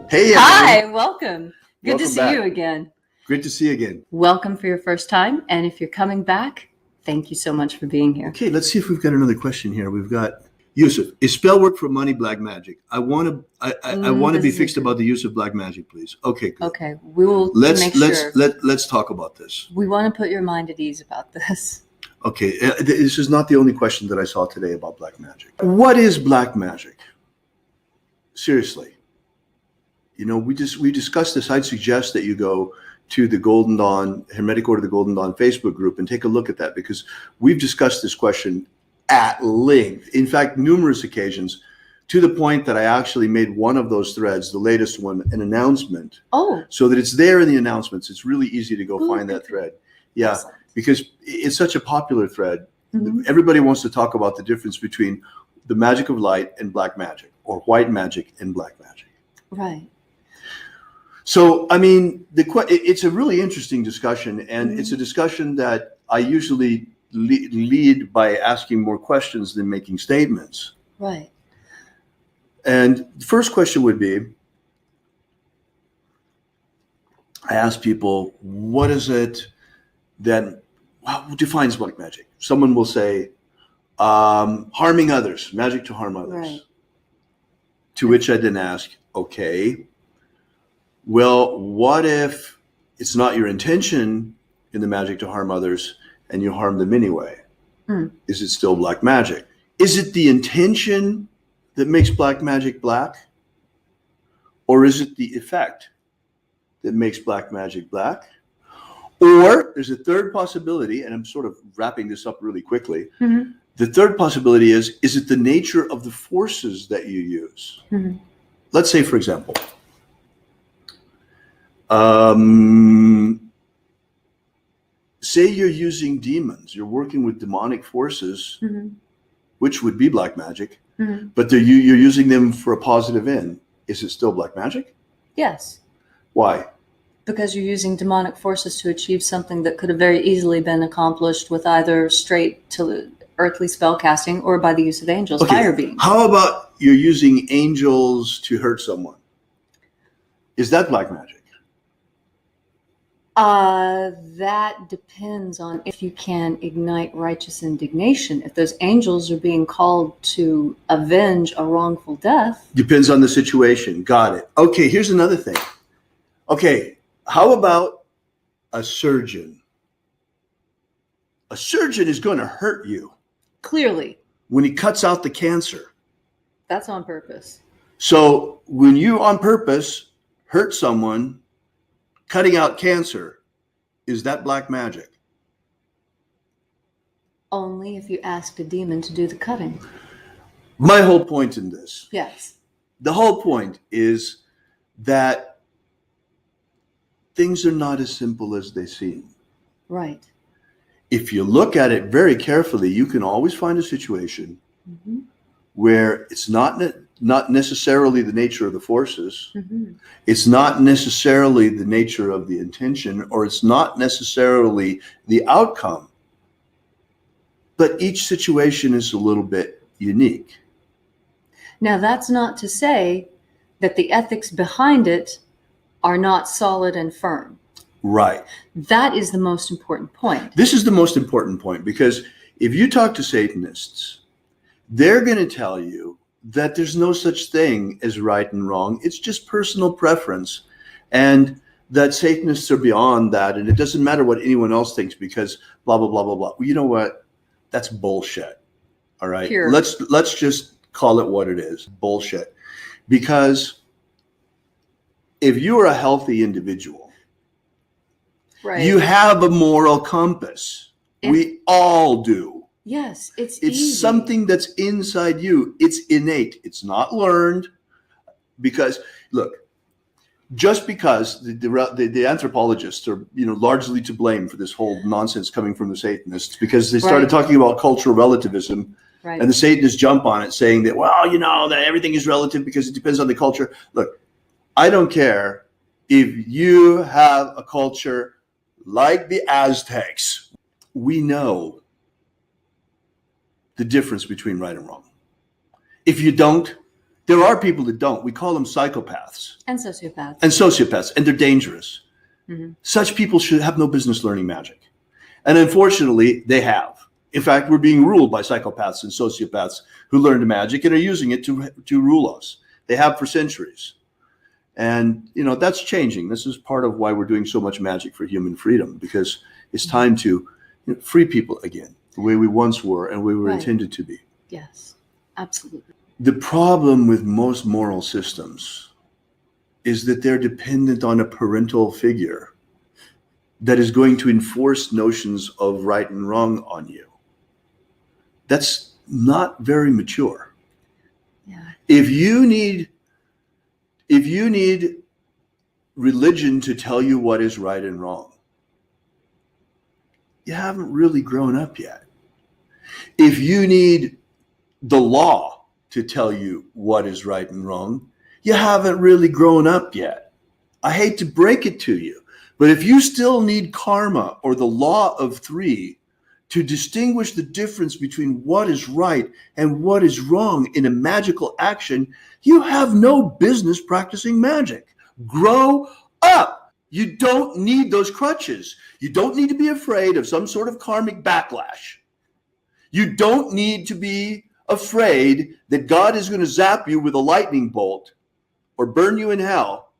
Hey, Hi, everyone. welcome. Good Welcome to see back. you again. Great to see you again. Welcome for your first time. And if you're coming back, thank you so much for being here. Okay, let's see if we've got another question here. We've got Yusuf. Is spellwork for money black magic? I want to be fixed about the use of black magic, please. Okay, good. Okay, we will Let's make sure. let's talk about this. We want to put your mind at ease about this. Okay, this is not the only question that I saw today about black magic. What is black magic? Seriously. You know, we discussed this. I'd suggest that you go to the Golden Dawn, Hermetic Order of the Golden Dawn Facebook group and take a look at that, because we've discussed this question at length. In fact, numerous occasions, to the point that I actually made one of those threads, the latest one, an announcement. Oh. So that it's there in the announcements. It's really easy to go find that thread. Yeah, Excellent. because it's such a popular thread. Mm-hmm. Everybody wants to talk about the difference between the Magick of Light and black magic, or white magic and black magic. Right. So, I mean, it's a really interesting discussion, and it's a discussion that I usually lead by asking more questions than making statements. Right. And the first question would be, I ask people, what is it that defines black magic? Someone will say, harming others, magic to harm others. Right. To which I then ask, okay, well, what if it's not your intention in the magic to harm others and you harm them anyway? Is it still black magic? Is it the intention that makes black magic black? Or is it the effect that makes black magic black? Or there's a third possibility, and I'm sort of wrapping this up really quickly. Mm-hmm. The third possibility is it the nature of the forces that you use? Mm-hmm. Let's say, for example, say you're using demons, you're working with demonic forces, which would be black magic, but you're using them for a positive end. Is it still black magic? Yes. Why? Because you're using demonic forces to achieve something that could have very easily been accomplished with either straight to earthly spell casting or by the use of angels, higher beings. How about you're using angels to hurt someone? Is that black magic? That depends on if you can ignite righteous indignation. If those angels are being called to avenge a wrongful death. Depends on the situation. Got it. Okay, here's another thing. Okay, how about a surgeon? A surgeon is going to hurt you. Clearly. When he cuts out the cancer. That's on purpose. So when you on purpose hurt someone, cutting out cancer, is that black magic? Only if you asked a demon to do the cutting. My whole point in this. Yes. The whole point is that things are not as simple as they seem. Right. If you look at it very carefully, you can always find a situation where it's not necessarily the nature of the forces. It's not necessarily the nature of the intention, or it's not necessarily the outcome. But each situation is a little bit unique. Now, that's not to say that the ethics behind it are not solid and firm. Right. That is the most important point. This is the most important point, because if you talk to Satanists, they're going to tell you that there's no such thing as right and wrong. It's just personal preference, and that Satanists are beyond that, and it doesn't matter what anyone else thinks because blah, blah, blah, blah, blah. Well, you know what? That's bullshit. All right. Pure. Let's just call it what it is. Bullshit. Because if you are a healthy individual, right, you have a moral compass. We all do. Yes, it's easy. Something that's inside you. It's innate. It's not learned. Because look, just because the anthropologists are largely to blame for this whole nonsense coming from the Satanists, because they started talking about cultural relativism, and the Satanists jump on it saying that, well, that everything is relative because it depends on the culture. Look, I don't care if you have a culture like the Aztecs. We know the difference between right and wrong. If you don't, There are people that don't. We call them psychopaths And sociopaths. and sociopaths, and they're dangerous. Mm-hmm. Such people should have no business learning magic. And unfortunately, they have. In fact, we're being ruled by psychopaths and sociopaths who learned magic and are using it to rule us. They have for centuries. And, that's changing. This is part of why we're doing so much magic for human freedom, because it's time to free people again, the way we once were and we were intended to be. Yes, absolutely. The problem with most moral systems is that they're dependent on a parental figure that is going to enforce notions of right and wrong on you. That's not very mature. Yeah. If you need religion to tell you what is right and wrong, you haven't really grown up yet. If you need the law to tell you what is right and wrong, you haven't really grown up yet. I hate to break it to you, but if you still need karma or the law of three to distinguish the difference between what is right and what is wrong in a magical action, you have no business practicing magic. Grow up. You don't need those crutches. You don't need to be afraid of some sort of karmic backlash. You don't need to be afraid that God is going to zap you with a lightning bolt or burn you in hell.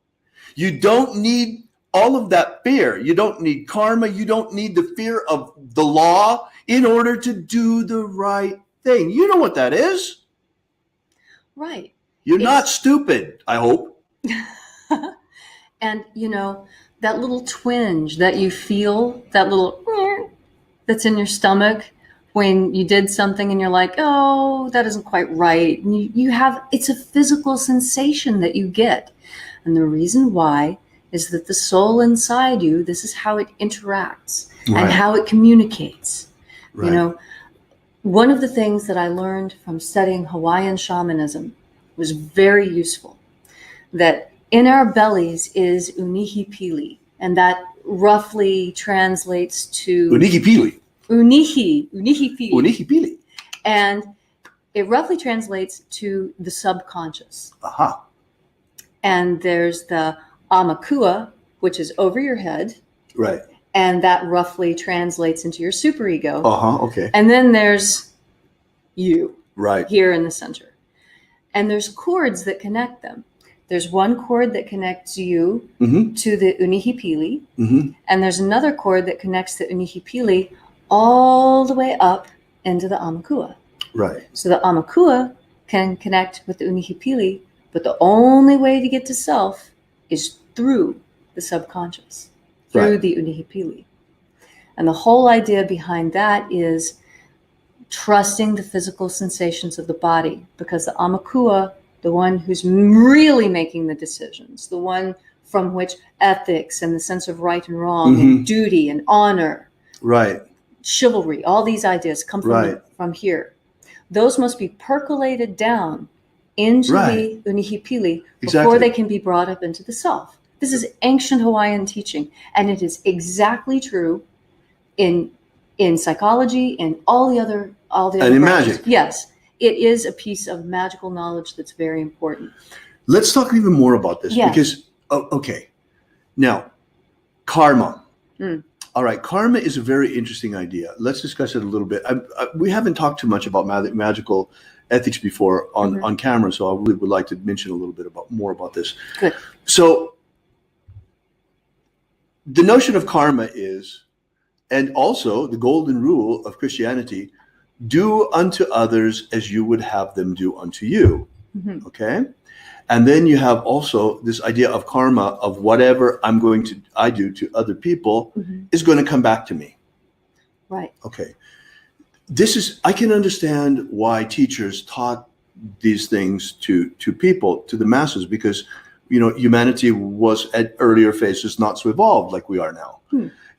You don't need all of that fear. You don't need karma. You don't need the fear of the law in order to do the right thing. You know what that is. Right. You're not stupid, I hope. And, that little twinge that you feel, that little that's in your stomach when you did something and you're like, oh, that isn't quite right. And it's a physical sensation that you get. And the reason why is that the soul inside you, this is how it interacts and how it communicates. Right. One of the things that I learned from studying Hawaiian shamanism was very useful, that in our bellies is unihipili, and that roughly translates to Unihipili. Unihipili. And it roughly translates to the subconscious. Aha. And there's the Amakua, which is over your head. Right. And that roughly translates into your superego. Okay. And then there's you. Right. Here in the center. And there's cords that connect them. There's one cord that connects you to the unihipili. And there's another cord that connects the unihipili all the way up into the Amakua. Right. So the Amakua can connect with the unihipili, but the only way to get to self is through the subconscious, through the unihipili. And the whole idea behind that is trusting the physical sensations of the body, because the Amakua, the one who's really making the decisions, the one from which ethics and the sense of right and wrong and duty and honor, chivalry, all these ideas come from here. Those must be percolated down into the unihipili before they can be brought up into the self. This is ancient Hawaiian teaching, and it is exactly true in psychology and all the other and in magic. Yes, it is a piece of magical knowledge that's very important. Let's talk even more about this because now karma. All right, karma is a very interesting idea. Let's discuss it a little bit. We haven't talked too much about magical ethics before on camera, so I really would like to mention a little bit more about this. Good. So the notion of karma is, and also the golden rule of Christianity, do unto others as you would have them do unto you. Okay? And then you have also this idea of karma, of whatever I do to other people is going to come back to me. Right. Okay. I can understand why teachers taught these things to people, to the masses, because, humanity was at earlier phases not so evolved like we are now.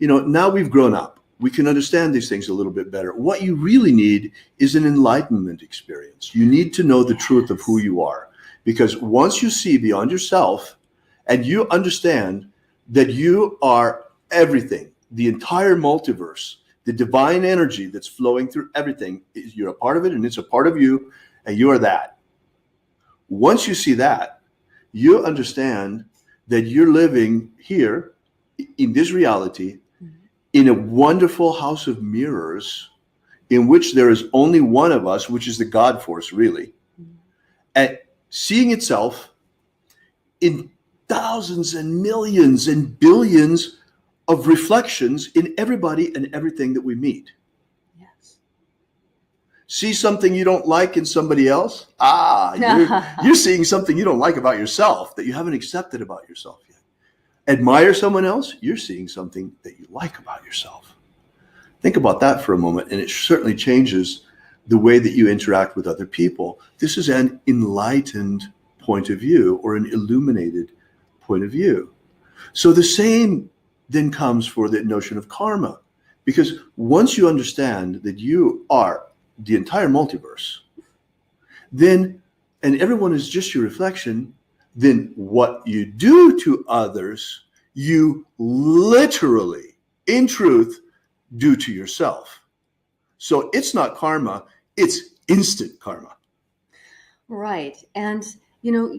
Now we've grown up. We can understand these things a little bit better. What you really need is an enlightenment experience. You need to know the truth of who you are. Because once you see beyond yourself and you understand that you are everything, the entire multiverse, the divine energy that's flowing through everything, you're a part of it and it's a part of you, and you are that. once you see that, you understand that you're living here in this reality, in a wonderful house of mirrors, in which there is only one of us, which is the God force, really, and seeing itself in thousands and millions and billions of reflections in everybody and everything that we meet. Yes. See something you don't like in somebody else? You're seeing something you don't like about yourself that you haven't accepted about yourself yet. Admire someone else? You're seeing something that you like about yourself. Think about that for a moment, and it certainly changes the way that you interact with other people. This is an enlightened point of view, or an illuminated point of view. So the same then comes for the notion of karma, because once you understand that you are the entire multiverse, then, and everyone is just your reflection, then what you do to others, you literally, in truth, do to yourself. So it's not karma, it's instant karma. Right. And, you know,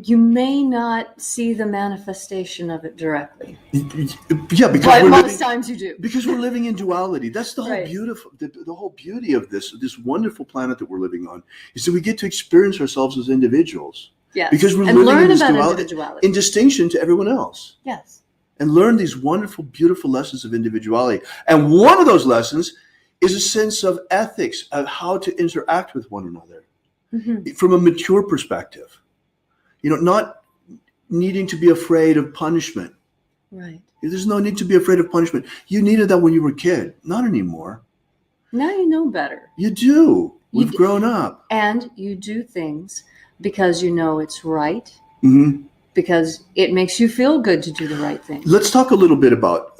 you may not see the manifestation of it directly. Yeah, because But most times you do. Because we're living in duality. That's the whole Right. the whole beauty of this wonderful planet that we're living on, is that we get to experience ourselves as individuals. Yes. Because we're and living learn in this about duality, individuality. in distinction to everyone else. Yes. And learn these wonderful, beautiful lessons of individuality. And one of those lessons is a sense of ethics, of how to interact with one another from a mature perspective. You know, not needing to be afraid of punishment. Right. There's no need to be afraid of punishment. You needed that when you were a kid. Not anymore. Now you know better. You do. We've grown up. And you do things because you know it's right, because it makes you feel good to do the right thing. Let's talk a little bit about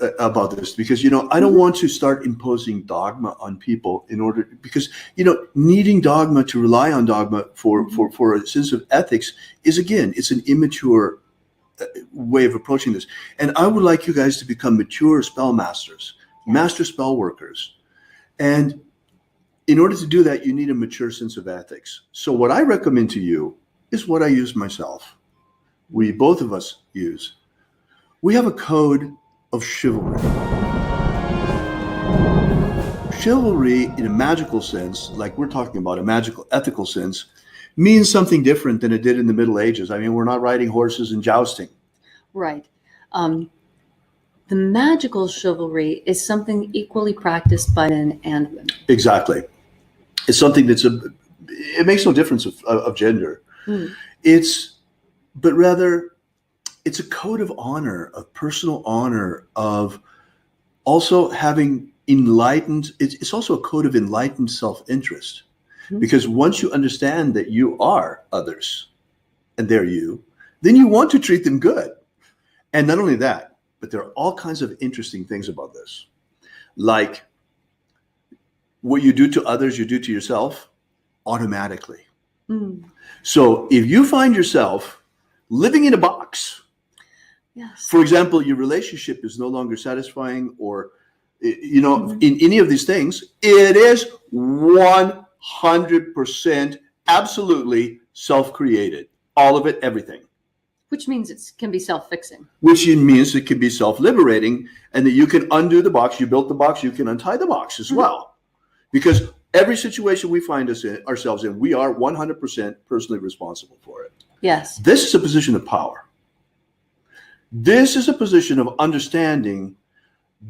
this, because, you know, I don't want to start imposing dogma on people because, you know, needing dogma, to rely on dogma for a sense of ethics is, again, it's an immature way of approaching this. And I would like you guys to become mature spell masters, master spell workers. And in order to do that, you need a mature sense of ethics. So what I recommend to you is what I use myself. We, both of us, use. We have a code of chivalry. Chivalry, in a magical sense, like we're talking about, a magical, ethical sense, means something different than it did in the Middle Ages. I mean, we're not riding horses and jousting. Right. The magical chivalry is something equally practiced by men and women. Exactly. It's something it makes no difference of gender. But rather, it's a code of honor, of personal honor, of also having enlightened, it's also a code of enlightened self-interest. Because once you understand that you are others and they're you, then you want to treat them good. And not only that, but there are all kinds of interesting things about this. Like, what you do to others, you do to yourself automatically. So if you find yourself living in a box, for example, your relationship is no longer satisfying, or, you know, in any of these things, it is 100% absolutely self-created. All of it, everything. Which means it can be self-fixing. Which means it can be self-liberating, and that you can undo the box. You built the box, you can untie the box as well. Because every situation we find ourselves in, we are 100% personally responsible for it. Yes. This is a position of power. This is a position of understanding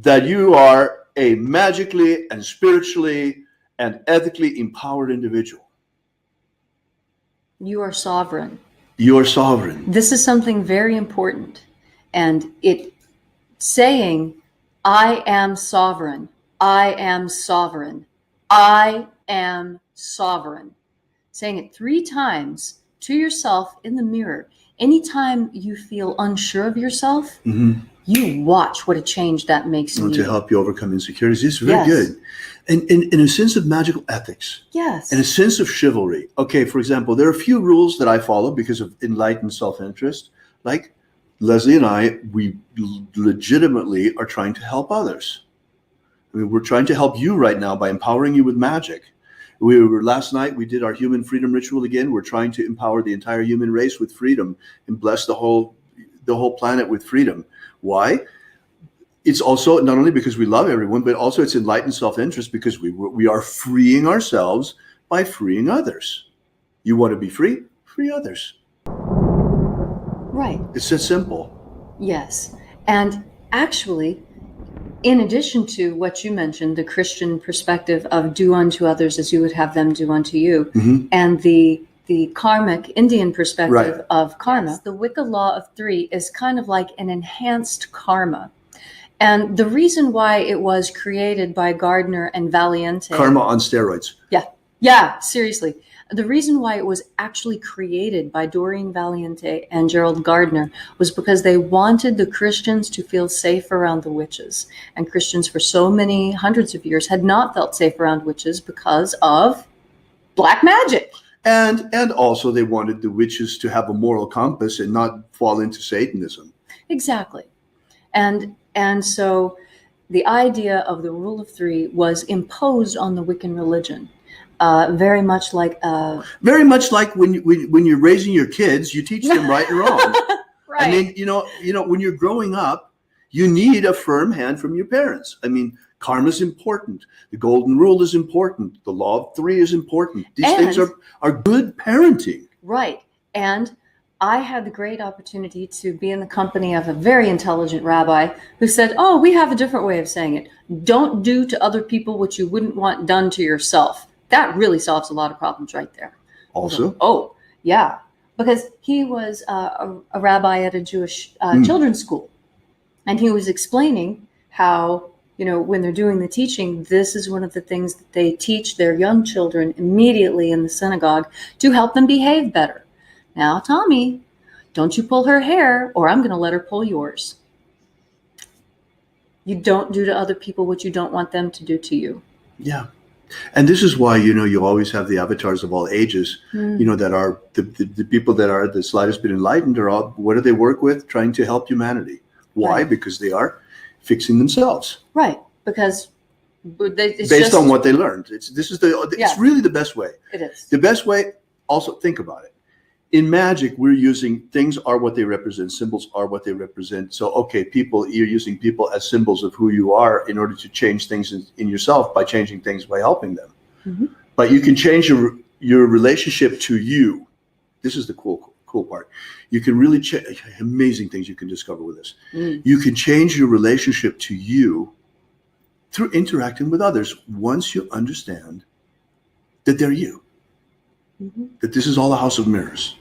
that you are a magically and spiritually and ethically empowered individual. You are sovereign. You are sovereign. This is something very important. And it saying, I am sovereign, I am sovereign, I am sovereign. Saying it 3 times to yourself in the mirror. Anytime you feel unsure of yourself, you watch what a change that makes in you. To help you overcome insecurities. It's very good. And in a sense of magical ethics. Yes. And a sense of chivalry. Okay, for example, there are a few rules that I follow because of enlightened self-interest. Like Leslie and I, we legitimately are trying to help others. I mean, we're trying to help you right now by empowering you with magic. Last night we did our human freedom ritual again. We're trying to empower the entire human race with freedom and bless the whole planet with freedom. Why? It's also not only because we love everyone, but also it's enlightened self-interest, because we are freeing ourselves by freeing others. You want to be free? Free others. Right. It's that simple. Yes. And actually, in addition to what you mentioned, the Christian perspective of do unto others as you would have them do unto you, and the karmic Indian perspective of karma, the Wicca law of 3 is kind of like an enhanced karma. And the reason why it was created by Gardner and Valiente. Karma on steroids. Yeah, seriously. The reason why it was actually created by Doreen Valiente and Gerald Gardner was because they wanted the Christians to feel safe around the witches. And Christians for so many hundreds of years had not felt safe around witches because of black magic. And also they wanted the witches to have a moral compass and not fall into Satanism. Exactly. And so the idea of the rule of 3 was imposed on the Wiccan religion. Very much like when you're raising your kids, you teach them right and wrong. Right. I mean, you know, when you're growing up, you need a firm hand from your parents. I mean, karma is important. The golden rule is important. The law of 3 is important. These things are good parenting. Right. And I had the great opportunity to be in the company of a very intelligent rabbi who said, oh, we have a different way of saying it. Don't do to other people what you wouldn't want done to yourself. That really solves a lot of problems right there. Also? Oh, yeah. Because he was a rabbi at a Jewish children's school. And he was explaining how, you know, when they're doing the teaching, this is one of the things that they teach their young children immediately in the synagogue to help them behave better. Now, Tommy, don't you pull her hair or I'm going to let her pull yours. You don't do to other people what you don't want them to do to you. Yeah. And this is why, you know, you always have the avatars of all ages, you know, that are the people that are the slightest bit enlightened are all, what do they work with? Trying to help humanity. Why? Right. Because they are fixing themselves. Right. Because it's based on what they learned. It's really the best way. It is. The best way, also think about it. In magic, we're using things are what they represent. Symbols are what they represent. So, okay, you're using people as symbols of who you are in order to change things in yourself by changing things by helping them. Mm-hmm. But you can change your relationship to you. This is the cool part. You can really change amazing things you can discover with this. You can change your relationship to you through interacting with others once you understand that they're you. That this is all a house of mirrors.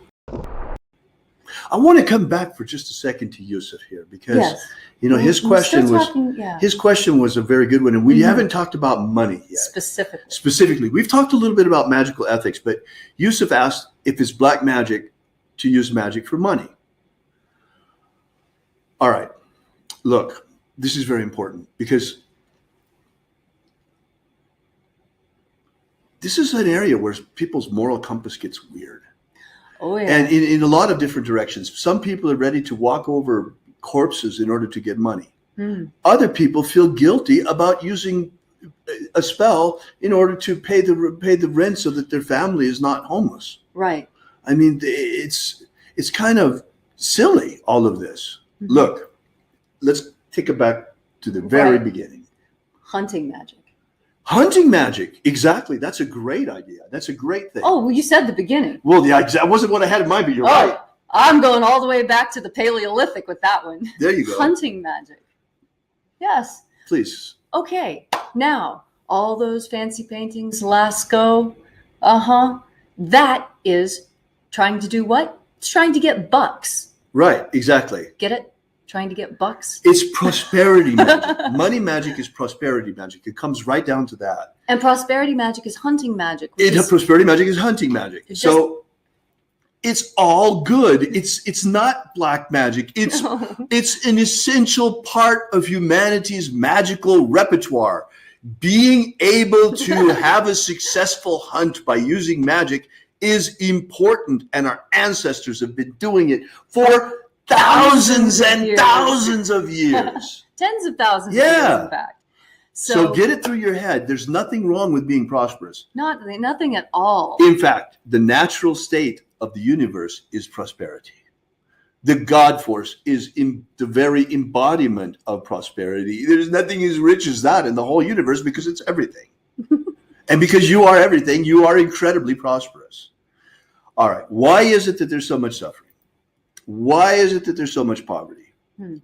I want to come back for just a second to Yusuf here because, you know, his question was a very good one, and we haven't talked about money yet. Specifically, we've talked a little bit about magical ethics, but Yusuf asked if it's black magic to use magic for money. All right, look, this is very important because this is an area where people's moral compass gets weird. Oh, yeah. And in a lot of different directions. Some people are ready to walk over corpses in order to get money. Other people feel guilty about using a spell in order to pay the rent so that their family is not homeless. Right. I mean, it's kind of silly, all of this. Look, let's take it back to the very beginning. Hunting magic. Hunting magic, exactly. That's a great idea. That's a great thing. Oh, well, you said the beginning. Well, yeah, that wasn't what I had in mind, but you're right. I'm going all the way back to the Paleolithic with that one. There you go. Hunting magic. Yes. Please. Okay. Now, all those fancy paintings, Lascaux, that is trying to do what? It's trying to get bucks. Right, exactly. Get it? Trying to get bucks. It's prosperity magic. Money magic is prosperity magic. It comes right down to that. And prosperity magic is hunting magic. Prosperity magic is hunting magic. So it's all good. It's not black magic. It's an essential part of humanity's magical repertoire. Being able to have a successful hunt by using magic is important, and our ancestors have been doing it for thousands and thousands of years. Tens of thousands of years, in fact. So get it through your head. There's nothing wrong with being prosperous. Nothing at all. In fact, the natural state of the universe is prosperity. The God force is in the very embodiment of prosperity. There's nothing as rich as that in the whole universe because it's everything. And because you are everything, you are incredibly prosperous. All right. Why is it that there's so much suffering? Why is it that there's so much poverty?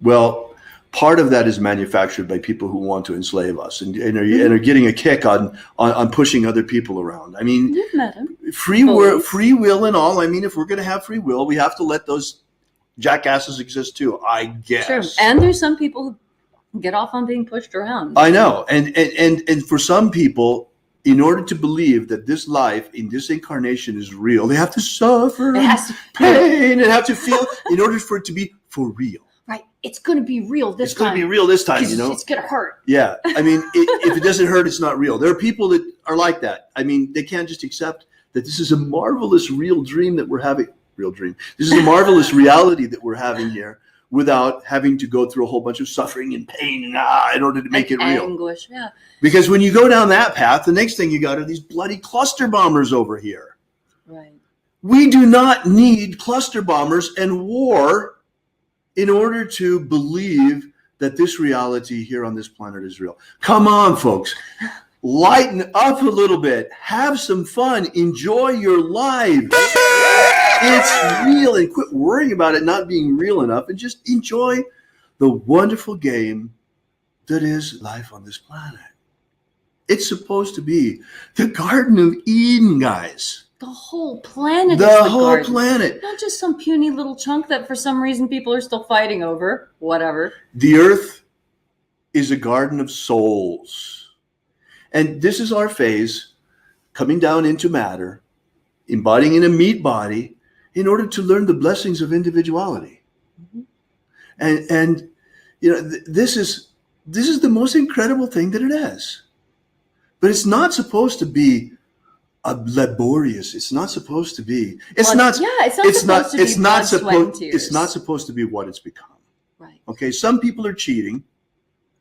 Well, part of that is manufactured by people who want to enslave us and are getting a kick on pushing other people around. I mean, you've met him. Free will and all. I mean, if we're going to have free will, we have to let those jackasses exist too, I guess. Sure. And there's some people who get off on being pushed around. I know. And for some people, in order to believe that this life in this incarnation is real, they have to suffer pain and have to feel in order for it to be for real. Right. It's going to be real this time. It's going to be real this time, you know. It's going to hurt. Yeah. I mean, if it doesn't hurt, it's not real. There are people that are like that. I mean, they can't just accept that this is a marvelous real dream that we're having. Real dream. This is a marvelous reality that we're having here without having to go through a whole bunch of suffering and pain in order to make it real. Anguish, yeah. Because when you go down that path, the next thing you got are these bloody cluster bombers over here. Right. We do not need cluster bombers and war in order to believe that this reality here on this planet is real. Come on, folks. Lighten up a little bit. Have some fun. Enjoy your life. It's real, and quit worrying about it not being real enough and just enjoy the wonderful game that is life on this planet. It's supposed to be the Garden of Eden, guys. The whole planet is the whole garden. Planet. Not just some puny little chunk that for some reason people are still fighting over. Whatever. The earth is a garden of souls. And this is our phase coming down into matter, embodying in a meat body, in order to learn the blessings of individuality. And you know, this is the most incredible thing that it is. But it's not supposed to be laborious. It's not supposed to be. It's not supposed to be what it's become. Right. Okay. Some people are cheating.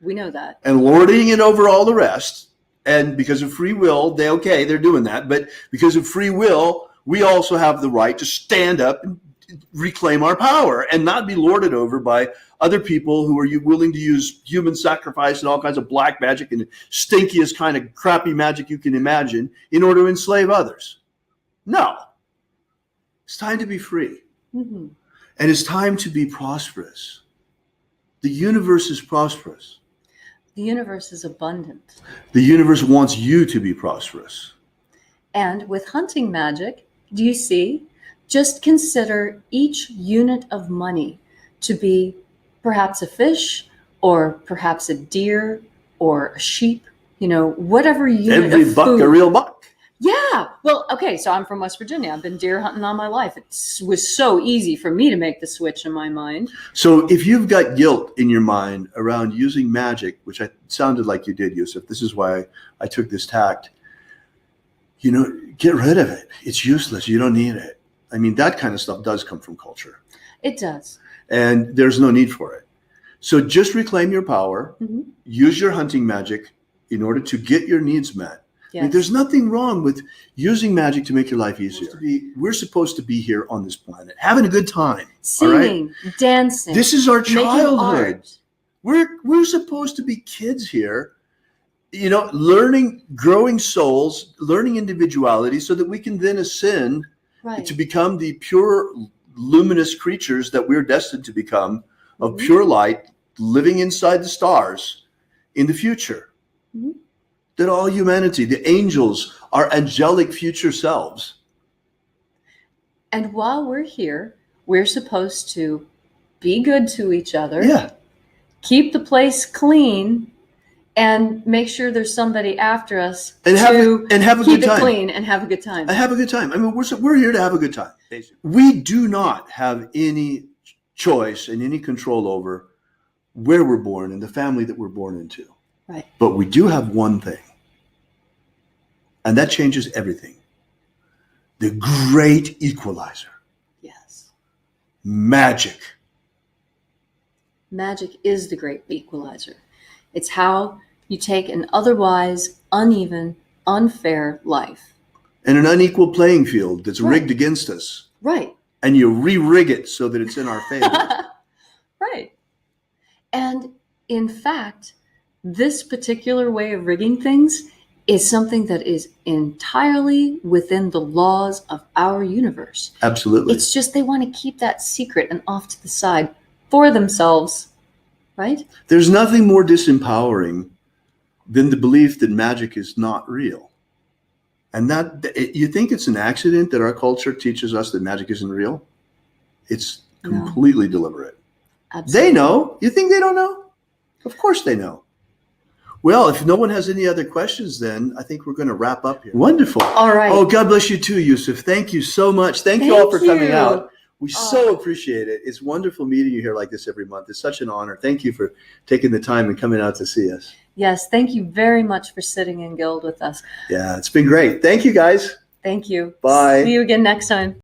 We know that. And lording it over all the rest. And because of free will, they're doing that. But because of free will, we also have the right to stand up and reclaim our power and not be lorded over by other people who are willing to use human sacrifice and all kinds of black magic and stinkiest kind of crappy magic you can imagine in order to enslave others. No. It's time to be free. And it's time to be prosperous. The universe is prosperous. The universe is abundant. The universe wants you to be prosperous. And with hunting magic, do you see? Just consider each unit of money to be perhaps a fish or perhaps a deer or a sheep, you know, whatever unit Every of buck food. a real buck. Yeah. Well, okay, so I'm from West Virginia. I've been deer hunting all my life. It was so easy for me to make the switch in my mind. So if you've got guilt in your mind around using magic, which I sounded like you did, Yusuf, this is why I took this tact, you know, get rid of it. It's useless. You don't need it. I mean, that kind of stuff does come from culture. It does. And there's no need for it. So just reclaim your power. Use your hunting magic in order to get your needs met. Yes. I mean, there's nothing wrong with using magic to make your life easier. We're supposed to be here on this planet, having a good time. Singing, dancing. This is our childhood. Art. We're supposed to be kids here, you know, learning, growing souls, learning individuality so that we can then ascend to become the pure, luminous creatures that we're destined to become, of pure light, living inside the stars in the future. That all humanity, the angels, are angelic future selves. And while we're here, we're supposed to be good to each other. Yeah. Keep the place clean and make sure there's somebody after us and have a good time. Keep it clean and have a good time. And have a good time. I mean, we're here to have a good time. Basically. We do not have any choice and any control over where we're born and the family that we're born into. Right. But we do have one thing. And that changes everything. The great equalizer. Yes. Magic. Magic is the great equalizer. It's how you take an otherwise uneven, unfair life. And an unequal playing field that's Right. rigged against us. Right. And you re-rig it so that it's in our favor. Right. And in fact, this particular way of rigging things is something that is entirely within the laws of our universe. Absolutely. It's just they want to keep that secret and off to the side for themselves, right? There's nothing more disempowering than the belief that magic is not real. And you think it's an accident that our culture teaches us that magic isn't real? It's completely deliberate. Absolutely. They know. You think they don't know? Of course they know. Well, if no one has any other questions, then I think we're going to wrap up here. Wonderful. All right. Oh, God bless you too, Yusuf. Thank you so much. Thank you all for coming out. We so appreciate it. It's wonderful meeting you here like this every month. It's such an honor. Thank you for taking the time and coming out to see us. Yes, thank you very much for sitting in Guild with us. Yeah, it's been great. Thank you, guys. Thank you. Bye. See you again next time.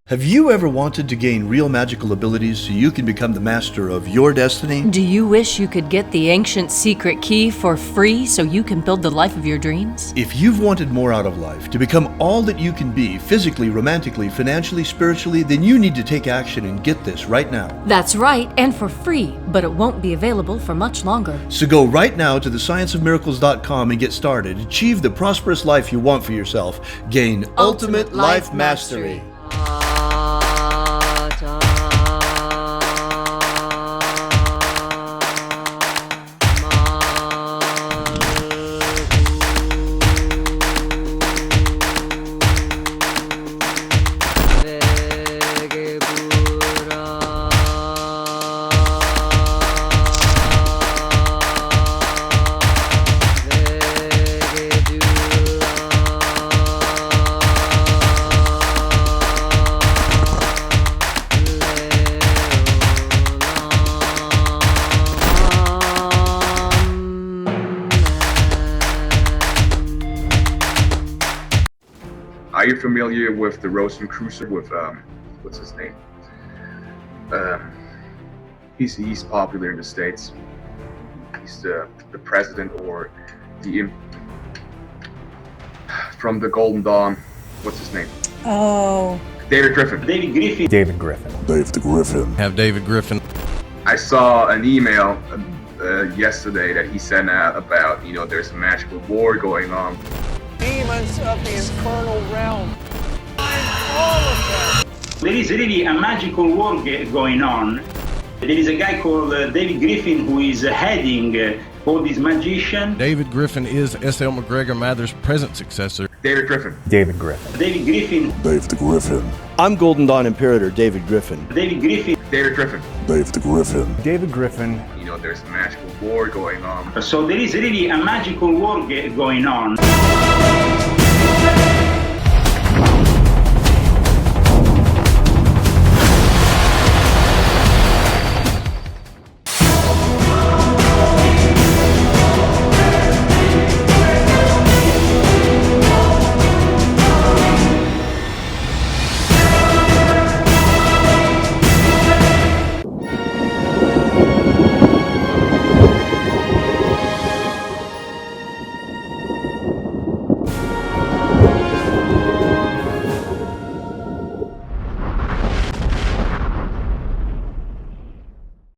Have you ever wanted to gain real magical abilities so you can become the master of your destiny? Do you wish you could get the ancient secret key for free so you can build the life of your dreams? If you've wanted more out of life, to become all that you can be, physically, romantically, financially, spiritually, then you need to take action and get this right now. That's right, and for free, but it won't be available for much longer. So go right now to thescienceofmiracles.com and get started. Achieve the prosperous life you want for yourself. Gain ultimate life mastery. Are you familiar with the Rosen Cruiser with what's his name? He's popular in the States. He's the president or the from the Golden Dawn. What's his name? Oh. David Griffin. David Griffin. David Griffin. David Griffin. Have David Griffin. I saw an email yesterday that he sent out about, there's a magical war going on. Demons of the infernal realm. All of them. There is really a magical war going on. There is a guy called David Griffin who is heading all these magicians. David Griffin is S.L. McGregor Mather's present successor. David Griffin. David Griffin. David Griffin. David Griffin. I'm Golden Dawn Imperator David Griffin. David Griffin. David Griffin. David Griffin. David Griffin. There's a magical war going on. So there is really a magical war going on.